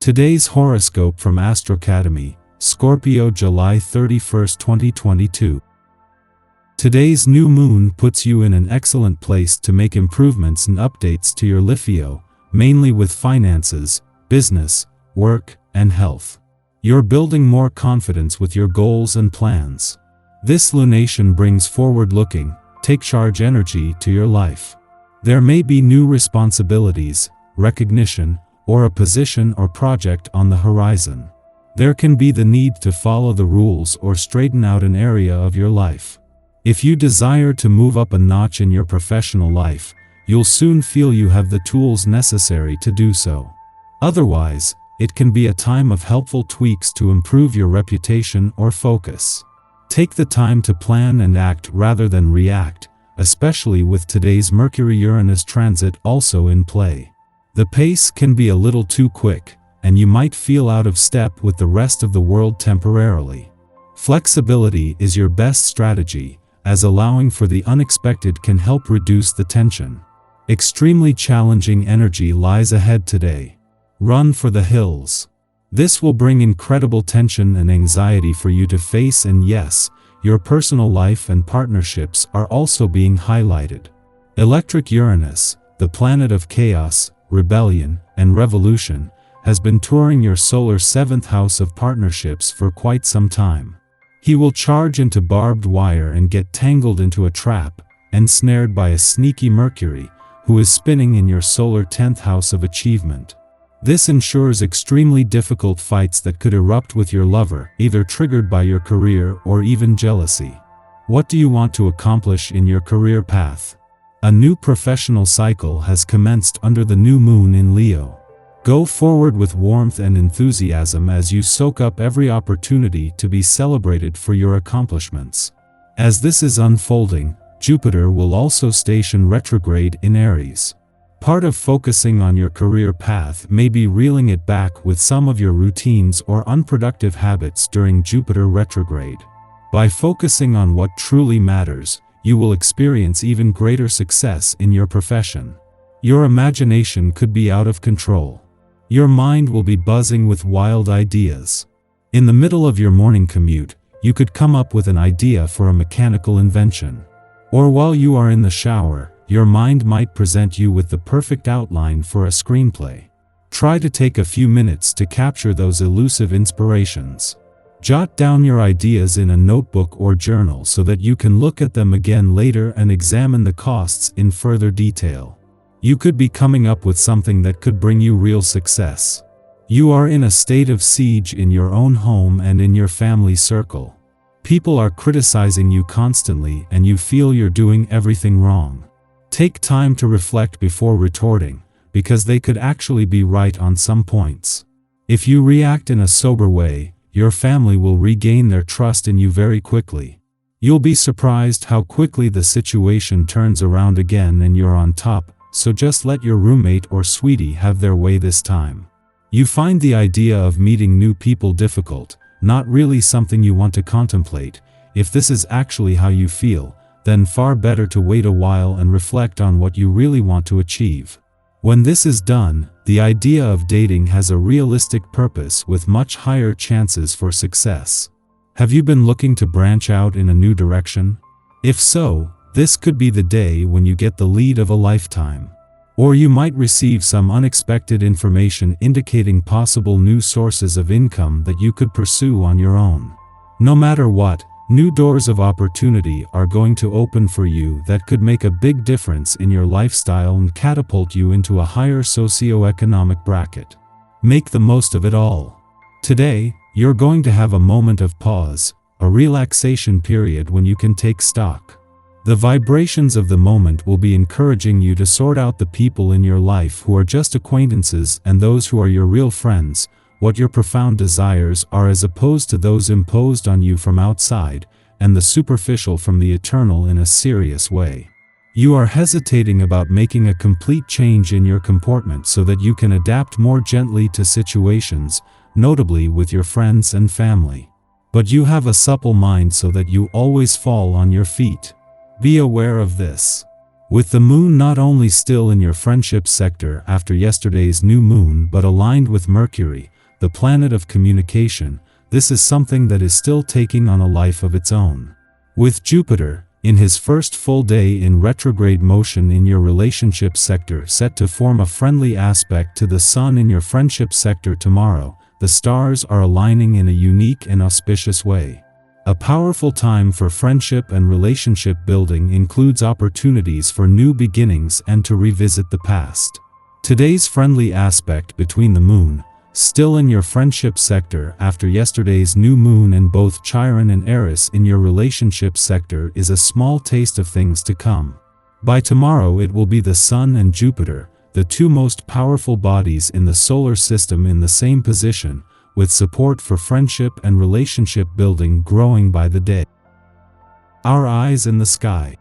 Today's horoscope from Astrocademy, Scorpio July 31, 2022. Today's new moon puts you in an excellent place to make improvements and updates to your life, mainly with finances, business, work, and health. You're building more confidence with your goals and plans. This lunation brings forward-looking, take-charge energy to your life. There may be new responsibilities, recognition, or a position or project on the horizon. There can be the need to follow the rules or straighten out an area of your life. If you desire to move up a notch in your professional life, you'll soon feel you have the tools necessary to do so. Otherwise, it can be a time of helpful tweaks to improve your reputation or focus. Take the time to plan and act rather than react, especially with today's Mercury-Uranus transit also in play. The pace can be a little too quick, and you might feel out of step with the rest of the world temporarily. Flexibility is your best strategy, as allowing for the unexpected can help reduce the tension. Extremely challenging energy lies ahead today. Run for the hills. This will bring incredible tension and anxiety for you to face, and yes, your personal life and partnerships are also being highlighted. Electric Uranus, the planet of chaos, rebellion, and revolution, has been touring your solar 7th house of partnerships for quite some time. He will charge into barbed wire and get tangled into a trap, ensnared by a sneaky Mercury, who is spinning in your solar 10th house of achievement. This ensures extremely difficult fights that could erupt with your lover, either triggered by your career or even jealousy. What do you want to accomplish in your career path? A new professional cycle has commenced under the new moon in Leo. Go forward with warmth and enthusiasm as you soak up every opportunity to be celebrated for your accomplishments. As this is unfolding, Jupiter will also station retrograde in Aries. Part of focusing on your career path may be reeling it back with some of your routines or unproductive habits during Jupiter retrograde. By focusing on what truly matters, you will experience even greater success in your profession. Your imagination could be out of control. Your mind will be buzzing with wild ideas. In the middle of your morning commute, you could come up with an idea for a mechanical invention. Or while you are in the shower, your mind might present you with the perfect outline for a screenplay. Try to take a few minutes to capture those elusive inspirations. Jot down your ideas in a notebook or journal so that you can look at them again later and examine the costs in further detail. You could be coming up with something that could bring you real success. You are in a state of siege in your own home and in your family circle. People are criticizing you constantly and you feel you're doing everything wrong. Take time to reflect before retorting, because they could actually be right on some points. If you react in a sober way, your family will regain their trust in you very quickly. You'll be surprised how quickly the situation turns around again and you're on top, so just let your roommate or sweetie have their way this time. You find the idea of meeting new people difficult, not really something you want to contemplate. If this is actually how you feel, then far better to wait a while and reflect on what you really want to achieve. When this is done, the idea of dating has a realistic purpose with much higher chances for success. Have you been looking to branch out in a new direction? If so, this could be the day when you get the lead of a lifetime. Or you might receive some unexpected information indicating possible new sources of income that you could pursue on your own. No matter what, new doors of opportunity are going to open for you that could make a big difference in your lifestyle and catapult you into a higher socioeconomic bracket. Make the most of it all. Today, you're going to have a moment of pause, a relaxation period when you can take stock. The vibrations of the moment will be encouraging you to sort out the people in your life who are just acquaintances and those who are your real friends, what your profound desires are as opposed to those imposed on you from outside, and the superficial from the eternal in a serious way. You are hesitating about making a complete change in your comportment so that you can adapt more gently to situations, notably with your friends and family. But you have a supple mind so that you always fall on your feet. Be aware of this. With the moon not only still in your friendship sector after yesterday's new moon but aligned with Mercury, the planet of communication, this is something that is still taking on a life of its own. With Jupiter, in his first full day in retrograde motion in your relationship sector set to form a friendly aspect to the Sun in your friendship sector tomorrow, the stars are aligning in a unique and auspicious way. A powerful time for friendship and relationship building includes opportunities for new beginnings and to revisit the past. Today's friendly aspect between the Moon, still in your friendship sector after yesterday's new moon, and both Chiron and Eris in your relationship sector is a small taste of things to come. By tomorrow it will be the Sun and Jupiter, the two most powerful bodies in the solar system, in the same position, with support for friendship and relationship building growing by the day. Our eyes in the sky.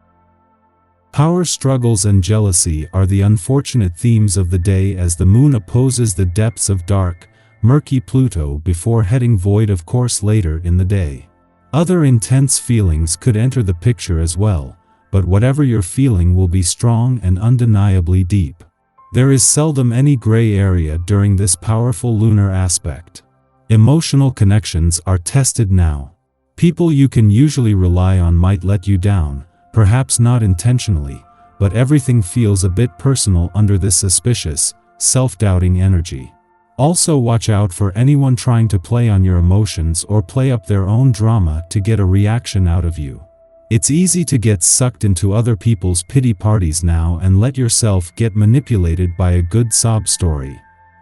Power struggles and jealousy are the unfortunate themes of the day as the Moon opposes the depths of dark, murky Pluto before heading void of course later in the day. Other intense feelings could enter the picture as well, but whatever you're feeling will be strong and undeniably deep. There is seldom any gray area during this powerful lunar aspect. Emotional connections are tested now. People you can usually rely on might let you down, perhaps not intentionally, but everything feels a bit personal under this suspicious, self-doubting energy. Also watch out for anyone trying to play on your emotions or play up their own drama to get a reaction out of you. It's easy to get sucked into other people's pity parties now and let yourself get manipulated by a good sob story.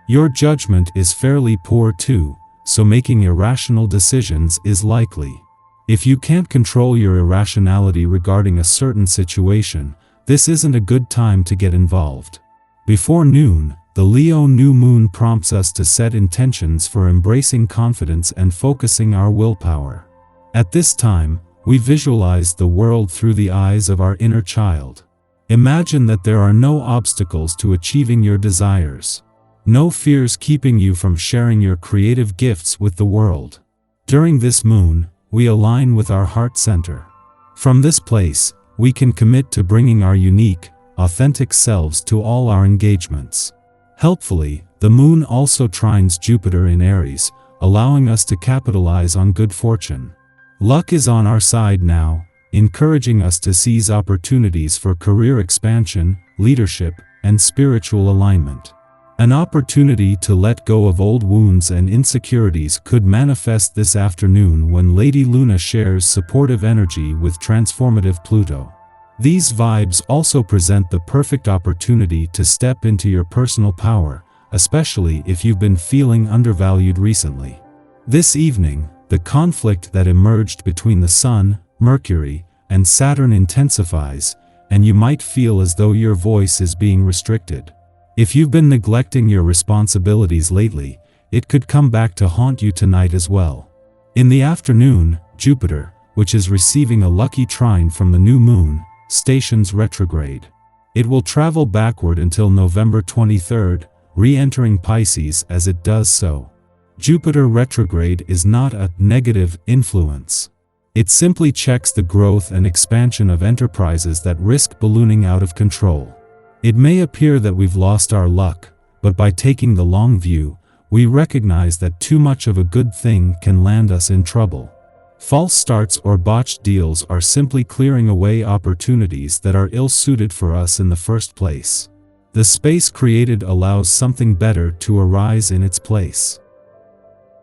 Your judgment is fairly poor too, so making irrational decisions is likely. If you can't control your irrationality regarding a certain situation, this isn't a good time to get involved. Before noon, the Leo new moon prompts us to set intentions for embracing confidence and focusing our willpower. At this time, we visualize the world through the eyes of our inner child. Imagine that there are no obstacles to achieving your desires. No fears keeping you from sharing your creative gifts with the world. During this moon, we align with our heart center. From this place, we can commit to bringing our unique, authentic selves to all our engagements. Helpfully, the moon also trines Jupiter in Aries, allowing us to capitalize on good fortune. Luck is on our side now, encouraging us to seize opportunities for career expansion, leadership, and spiritual alignment. An opportunity to let go of old wounds and insecurities could manifest this afternoon when Lady Luna shares supportive energy with transformative Pluto. These vibes also present the perfect opportunity to step into your personal power, especially if you've been feeling undervalued recently. This evening, the conflict that emerged between the Sun, Mercury, and Saturn intensifies, and you might feel as though your voice is being restricted. If you've been neglecting your responsibilities lately, it could come back to haunt you tonight as well. In the afternoon, Jupiter, which is receiving a lucky trine from the new moon, stations retrograde. It will travel backward until November 23rd, re-entering Pisces as it does so. Jupiter retrograde is not a negative influence. It simply checks the growth and expansion of enterprises that risk ballooning out of control. It may appear that we've lost our luck, but by taking the long view, we recognize that too much of a good thing can land us in trouble. False starts or botched deals are simply clearing away opportunities that are ill-suited for us in the first place. The space created allows something better to arise in its place.